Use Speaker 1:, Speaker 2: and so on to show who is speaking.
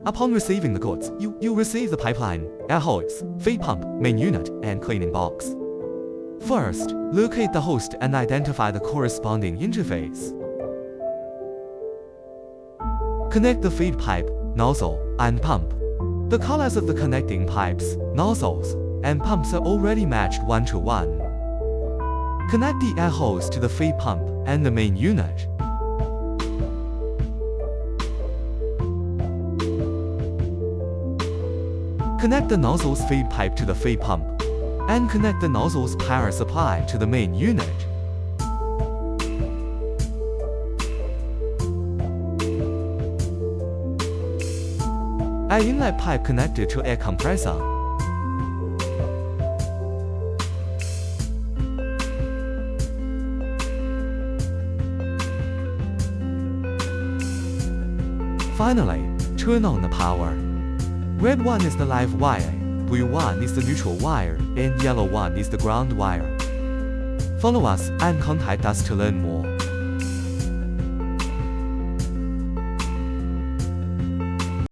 Speaker 1: Upon receiving the goods, you receive the pipeline, air hose, feed pump, main unit, and cleaning box. First, locate the host and identify the corresponding interface. Connect the feed pipe, nozzle, and pump. The colors of the connecting pipes, nozzles, and pumps are already matched 1-to-1. Connect the air hose to the feed pump and the main unit. Connect the nozzle's feed pipe to the feed pump, and connect the nozzle's power supply to the main unit. Air inlet pipe connected to air compressor. Finally, turn on the power. Red one is the live wire, blue one is the neutral wire, and yellow one is the ground wire. Follow us and contact us to learn more.